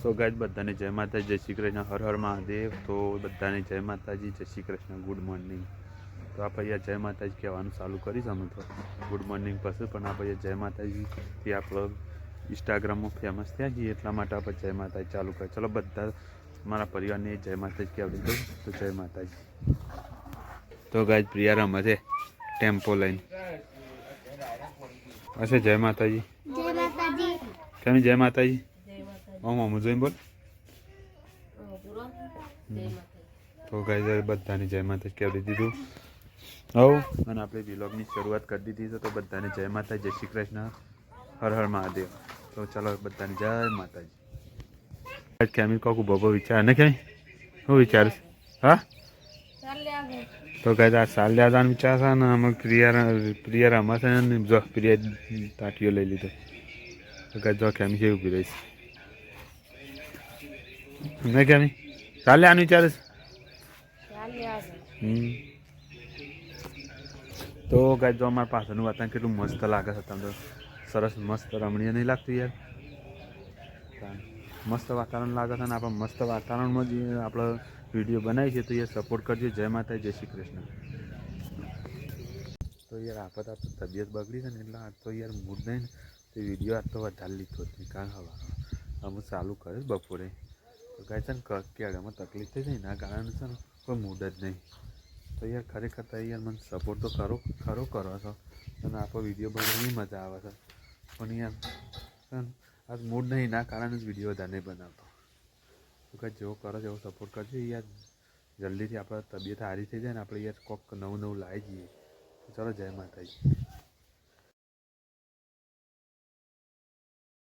So guys બધાને જય માતાજી, જય શ્રી કૃષ્ણ, હર હર મહાદેવ। તો બધાને જય માતાજી, જય શ્રી કૃષ્ણ, ગુડ મોર્નિંગ। તો આપણે અહીંયા જય માતાજી કહેવાનું ચાલુ કરીશ અમે તો ગુડ મોર્નિંગ પછી, પણ આપણે જય માતાજીથી આપણો ઇન્સ્ટાગ્રામમાં ફેમસ થયા છીએ એટલા માટે આપણે જય માતાજી ચાલુ કરીએ। ચલો બધા મારા પરિવારને જય માતાજી કહેવા દઉં તો જય માતાજી। તો ગાઈઝ પ્રિયા રમે છે ટેમ્પો લઈને હશે। જય માતાજી, કેમ જય માતાજી? ઓમ જોઈને બોલ। તો ગાઈઝ બધાને જય માતાજી કહેવા દીધું હવ, અને આપણે વ્લોગની શરૂઆત કરી દીધી છે। તો બધાને જય માતાજી, જય શ્રી કૃષ્ણ, હર હર મહાદેવ। તો ચાલો બધાને જય માતાજી। કેમી કોક બોબો વિચાર ને કે શું વિચારીશ? હા, તો ગાઈઝ આ સાલ યાદાનો વિચાર છે ને અમે પ્રિયા રમાશે ને જો પ્રિયા તાટીઓ લઈ લીધો। તો ગાઈઝ જો કેમી છે ઊભી રહીશ નહીં કેમી ચાલે આનું વિચારીશ। તો ગાઈઝ જો અમારા પાછળનું વાતાવરણ કેટલું મસ્ત લાગે છે તમને, સરસ મસ્ત રમણીય નહીં લાગતું યાર? મસ્ત વાતાવરણ લાગે છે ને આપણે મસ્ત વાતાવરણમાં જ આપણે વિડીયો બનાવીએ છીએ। તો એ સપોર્ટ કરજો। જય માતા, જય શ્રી કૃષ્ણ। તો યાર આપણે તબિયત બગડી છે ને એટલે આજ તો યાર મૂડ નહીં ને તો વિડીયો આજ તો વધારે લીધો જ નહીં, કારણ હવા અમે ચાલુ કરીશ બપોરે। તો ગાય છે ને કેળામાં તકલીફ થઈ જાય એના કારણે છે ને કોઈ મૂડ જ નહીં। તો યાર ખરેખર તો યાર મને સપોર્ટ તો ખરો કરો છો અને આપણો વિડીયો બનાવવાની મજા આવે છે, પણ યાર આજ મૂડ નહીં એના કારણે જ વિડીયો વધારે નહીં બનાવતો। તો કાંઈ જેવો કરો એવો સપોર્ટ કરજો યાર, જલ્દીથી આપણે તબિયત સારી થઈ જાય ને આપણે યાર કોઈક નવું લાવી જઈએ। તો ચાલો જય માતાજી।